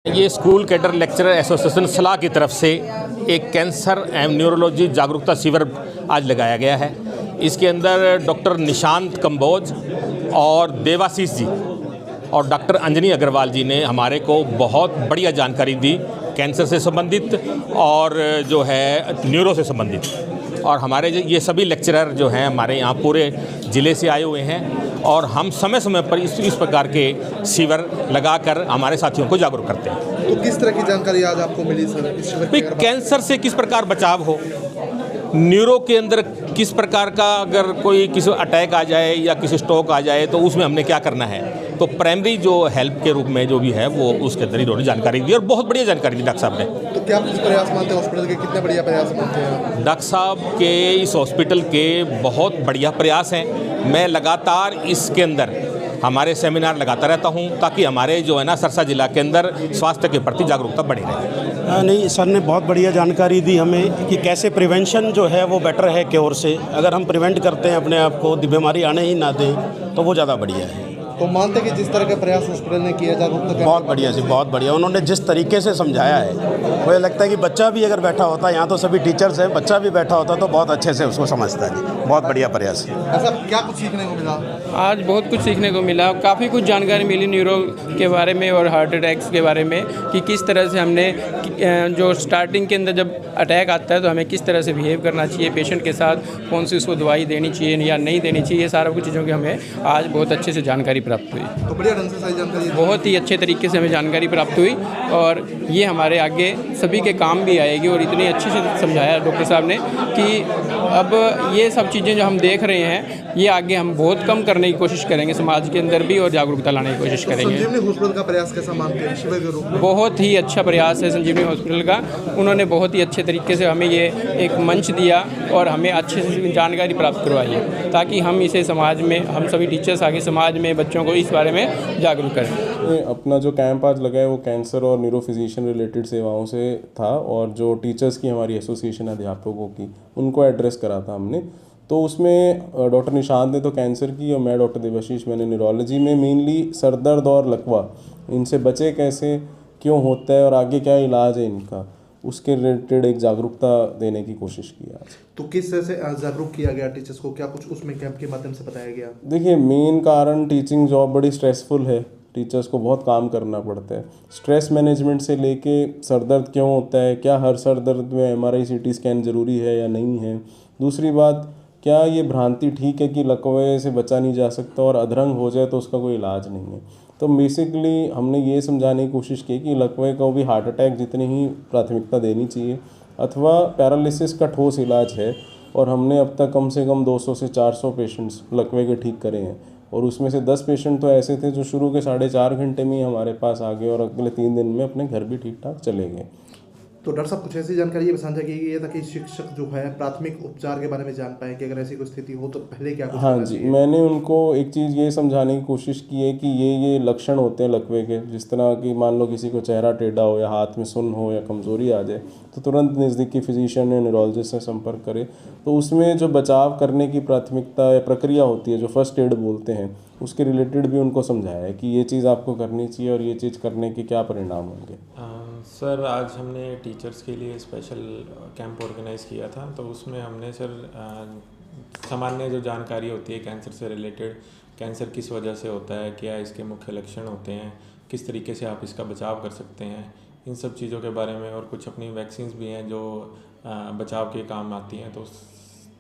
ये school cadre lecturer association सलाह की तरफ से एक कैंसर एवं न्यूरोलॉजी जागरूकता शिविर आज लगाया गया है। इसके अंदर डॉक्टर निशांत कंबोज और देवाशीष जी और डॉक्टर अंजनी अग्रवाल जी ने हमारे को बहुत बढ़िया जानकारी दी कैंसर से संबंधित और जो है न्यूरो से संबंधित। और हमारे ये सभी लेक्चरर जो हैं हमारे यहाँ पूरे ज़िले से आए हुए हैं और हम समय समय पर इस प्रकार के शिविर लगाकर हमारे साथियों को जागरूक करते हैं। तो किस तरह की जानकारी आज आपको मिली सर इस शिविर भाई, कैंसर से किस प्रकार बचाव हो, न्यूरो के अंदर किस प्रकार का अगर कोई किसी अटैक आ जाए या किसी स्ट्रोक आ जाए तो उसमें हमने क्या करना है, तो प्राइमरी जो हेल्प के रूप में जो भी है वो उसके अंदर इन्होंने जानकारी दी और बहुत बढ़िया जानकारी दी डॉक्टर साहब ने। तो क्या कुछ प्रयास मानते हैं हॉस्पिटल के, कितने बढ़िया प्रयास मानते हैं डॉक्टर साहब के इस हॉस्पिटल के बहुत बढ़िया प्रयास हैं। मैं लगातार इसके अंदर हमारे सेमिनार लगाता रहता हूं ताकि हमारे जो है ना सरसा जिला के अंदर स्वास्थ्य के प्रति जागरूकता बढ़ी रहे। नहीं, सर ने बहुत बढ़िया जानकारी दी हमें कि कैसे प्रिवेंशन जो है वो बेटर है क्योर से। अगर हम प्रिवेंट करते हैं अपने आप को, बीमारी आने ही ना दें तो वो ज़्यादा बढ़िया है। तो मानते हैं कि जिस तरह का प्रयास हॉस्पिटल ने किया जागरूकता बहुत बढ़िया जी, बहुत बढ़िया। उन्होंने जिस तरीके से समझाया है मुझे लगता है कि बच्चा भी अगर बैठा होता, यहाँ तो सभी टीचर्स हैं, बच्चा भी बैठा होता तो बहुत अच्छे से उसको समझता है। बहुत बढ़िया प्रयास है। ऐसा क्या कुछ सीखने को मिला? आज बहुत कुछ सीखने को मिला, काफ़ी कुछ जानकारी मिली न्यूरो के बारे में और हार्ट अटैक्स के बारे में कि किस तरह से हमने जो स्टार्टिंग के अंदर जब अटैक आता है तो हमें किस तरह से बिहेव करना चाहिए पेशेंट के साथ, कौन सी उसको दवाई देनी चाहिए या नहीं देनी चाहिए, ये सारा कुछ चीज़ों की हमें आज बहुत अच्छे से जानकारी प्राप्त हुई। तो बढ़िया ढंग से सारी जानकारी, बहुत ही अच्छे तरीके से हमें जानकारी प्राप्त हुई और ये हमारे आगे सभी के काम भी आएगी। और इतनी अच्छे से समझाया डॉक्टर साहब ने कि अब ये सब चीज़ें जो हम देख रहे हैं ये आगे हम बहुत कम करने की कोशिश करेंगे समाज के अंदर भी और जागरूकता लाने की कोशिश करेंगे। संजीवनी हॉस्पिटल का प्रयास कैसा मानते हैं शिविर के रूप में? बहुत ही अच्छा प्रयास है संजीवनी हॉस्पिटल का। उन्होंने बहुत ही अच्छे तरीके से हमें ये एक मंच दिया और हमें अच्छे से जानकारी प्राप्त करवाई है ताकि हम इसे समाज में, हम सभी टीचर्स आगे समाज में बच्चों को इस बारे में जागरूक करें। अपना जो कैंप आज लगा है वो कैंसर और न्यूरो फिजिशियन रिलेटेड सेवाओं से था और जो टीचर्स की हमारी एसोसिएशन अध्यापकों की उनको एड्रेस करा था हमने। तो उसमें डॉक्टर निशांत ने तो कैंसर की और मैं डॉक्टर देवाशीष मैंने न्यूरोलॉजी में मेनली सर दर्द और लकवा, इनसे बचे कैसे, क्यों होता है और आगे क्या इलाज है इनका, उसके रिलेटेड एक जागरूकता देने की कोशिश की आज। तो किस तरह से जागरूक किया गया टीचर्स को, क्या कुछ उसमें कैंप के माध्यम से बताया गया? देखिए, मेन कारण टीचिंग जॉब बड़ी स्ट्रेसफुल है, टीचर्स को बहुत काम करना पड़ता है। स्ट्रेस मैनेजमेंट से लेके सर दर्द क्यों होता है, क्या हर सर दर्द में MRI CT स्कैन ज़रूरी है या नहीं है। दूसरी बात, क्या ये भ्रांति ठीक है कि लकवे से बचा नहीं जा सकता और अधरंग हो जाए तो उसका कोई इलाज नहीं है। तो बेसिकली हमने ये समझाने की कोशिश की कि लकवे को भी हार्ट अटैक जितनी ही प्राथमिकता देनी चाहिए अथवा पैरालिसिस का ठोस इलाज है। और हमने अब तक कम से कम 200 से 400 पेशेंट्स लकवे के ठीक करे हैं और उसमें से 10 पेशेंट तो ऐसे थे जो शुरू के 4.5 घंटे में ही हमारे पास आ गए और अगले 3 दिन में अपने घर भी ठीक ठाक चले गए। तो डॉक्टर साहब कुछ ऐसी जानकारी ये साझा की गई है ताकि शिक्षक जो है प्राथमिक उपचार के बारे में जान पाए कि अगर ऐसी कोई स्थिति हो तो पहले क्या कुछ हाँ जी, मैंने उनको एक चीज़ ये समझाने की कोशिश की है कि ये लक्षण होते हैं लकवे के। जिस तरह की मान लो किसी को चेहरा टेढ़ा हो या हाथ में सुन्न हो या कमज़ोरी आ जाए तो तुरंत नज़दीकी फिजिशियन या न्यूरोलॉजिस्ट से संपर्क करें। तो उसमें जो बचाव करने की प्राथमिकता या प्रक्रिया होती है जो फर्स्ट एड बोलते हैं, उसके रिलेटेड भी उनको समझाया है कि ये चीज़ आपको करनी चाहिए और ये चीज़ करने के क्या परिणाम होंगे। सर, आज हमने टीचर्स के लिए स्पेशल कैंप ऑर्गेनाइज़ किया था। तो उसमें हमने सर सामान्य जो जानकारी होती है कैंसर से रिलेटेड, कैंसर किस वजह से होता है, क्या इसके मुख्य लक्षण होते हैं, किस तरीके से आप इसका बचाव कर सकते हैं, इन सब चीज़ों के बारे में, और कुछ अपनी वैक्सीन्स भी हैं जो बचाव के काम आती हैं। तो उस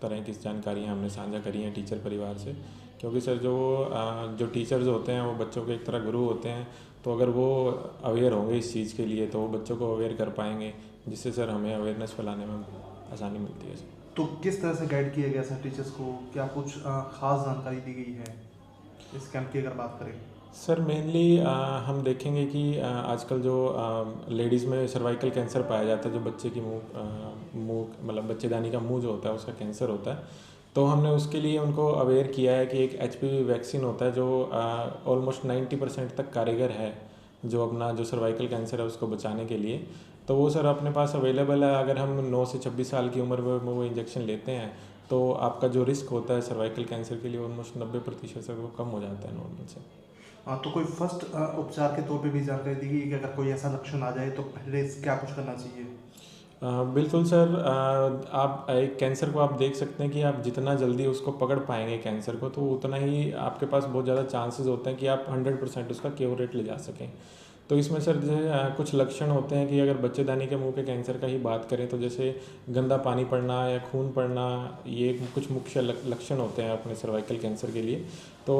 तरह की जानकारियाँ हमने साझा करी हैं टीचर परिवार से। क्योंकि सर जो टीचर्स होते हैं वो बच्चों के एक तरह गुरु होते हैं। तो अगर वो अवेयर होंगे इस चीज़ के लिए तो वो बच्चों को अवेयर कर पाएंगे, जिससे सर हमें अवेयरनेस फैलाने में आसानी मिलती है। तो किस तरह से गाइड किया गया सर टीचर्स को, क्या कुछ खास जानकारी दी गई है इस कैंप की अगर बात करें? सर मेनली हम देखेंगे कि आजकल जो लेडीज़ में सर्वाइकल कैंसर पाया जाता है, जो बच्चे की मुंह मतलब बच्चेदानी का मुंह जो होता है उसका कैंसर होता है। तो हमने उसके लिए उनको अवेयर किया है कि एक HPV वैक्सीन होता है जो ऑलमोस्ट 90% तक कारगर है, जो अपना जो सर्वाइकल कैंसर है उसको बचाने के लिए। तो वो सर अपने पास अवेलेबल है। अगर हम 9 से 26 साल की उम्र में वो इंजेक्शन लेते हैं तो आपका जो रिस्क होता है सर्वाइकल कैंसर के लिए ऑलमोस्ट 90% से वो कम हो जाता है नॉर्मल से। तो कोई फर्स्ट उपचार के तौर पे भी जानकारी दी गई कि अगर कोई ऐसा लक्षण आ जाए तो पहले क्या कुछ करना चाहिए? बिल्कुल सर, आप एक कैंसर को आप देख सकते हैं कि आप जितना जल्दी उसको पकड़ पाएंगे कैंसर को, तो उतना ही आपके पास बहुत ज़्यादा चांसेस होते हैं कि आप 100% उसका क्योर रेट ले जा सकें। तो इसमें सर जैसे कुछ लक्षण होते हैं कि अगर बच्चेदानी के मुंह के कैंसर का ही बात करें तो जैसे गंदा पानी पड़ना या खून पड़ना, ये कुछ मुख्य लक्षण होते हैं अपने सर्वाइकल कैंसर के लिए। तो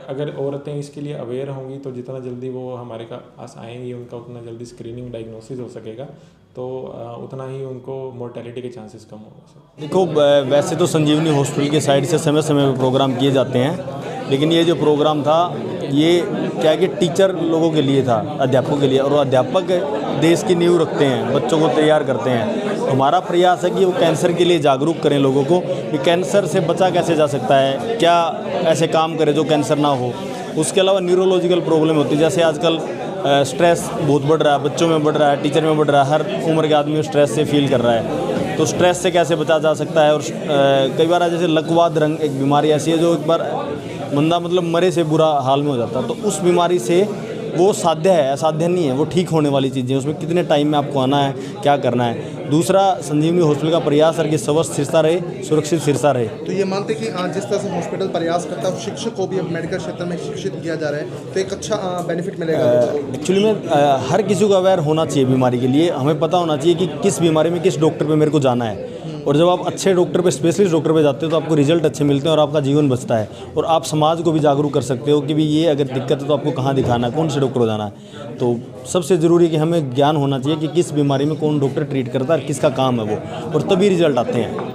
अगर औरतें इसके लिए अवेयर होंगी तो जितना जल्दी वो हमारे पास आएंगी, उनका उतना जल्दी स्क्रीनिंग डायग्नोसिस हो सकेगा, तो उतना ही उनको मोर्टेलिटी के चांसेस कम होंगे सर। देखो, वैसे तो संजीवनी हॉस्पिटल की साइड से समय समय पर प्रोग्राम किए जाते हैं, लेकिन ये जो प्रोग्राम था ये क्या है कि टीचर लोगों के लिए था, अध्यापकों के लिए, और अध्यापक देश की नींव रखते हैं, बच्चों को तैयार करते हैं। हमारा प्रयास है कि वो कैंसर के लिए जागरूक करें लोगों को कि कैंसर से बचा कैसे जा सकता है, क्या ऐसे काम करें जो कैंसर ना हो। उसके अलावा न्यूरोलॉजिकल प्रॉब्लम होती है, जैसे आजकल स्ट्रेस बहुत बढ़ रहा है, बच्चों में बढ़ रहा है, टीचर में बढ़ रहा है, हर उम्र के आदमी स्ट्रेस से फील कर रहा है। तो स्ट्रेस से कैसे बचा जा सकता है। और कई बार जैसे लकवाद रंग एक बीमारी ऐसी है जो एक बार बंदा मतलब मरे से बुरा हाल में हो जाता है, तो उस बीमारी से वो साध्य है, असाध्य नहीं है, वो ठीक होने वाली चीज़ें। उसमें कितने टाइम में आपको आना है, क्या करना है। दूसरा, संजीवनी हॉस्पिटल का प्रयास है कि स्वस्थ सिरसा रहे, सुरक्षित सिरसा रहे। तो ये मानते कि जिस तरह से हॉस्पिटल प्रयास करता है, शिक्षक को भी अब मेडिकल क्षेत्र में शिक्षित किया जा रहा है, तो एक अच्छा बेनिफिट मिलेगा। एक्चुअली में हर किसी को अवेयर होना चाहिए बीमारी के लिए। हमें पता होना चाहिए कि किस बीमारी में किस डॉक्टर पे मेरे को जाना है, और जब आप अच्छे डॉक्टर पे, स्पेशलिस्ट डॉक्टर पे जाते हो तो आपको रिजल्ट अच्छे मिलते हैं और आपका जीवन बचता है। और आप समाज को भी जागरूक कर सकते हो कि भी ये अगर दिक्कत है तो आपको कहाँ दिखाना है, कौन से डॉक्टर को जाना है। तो सबसे ज़रूरी है कि हमें ज्ञान होना चाहिए कि किस बीमारी में कौन डॉक्टर ट्रीट करता है और किसका काम है वो, और तभी रिजल्ट आते हैं।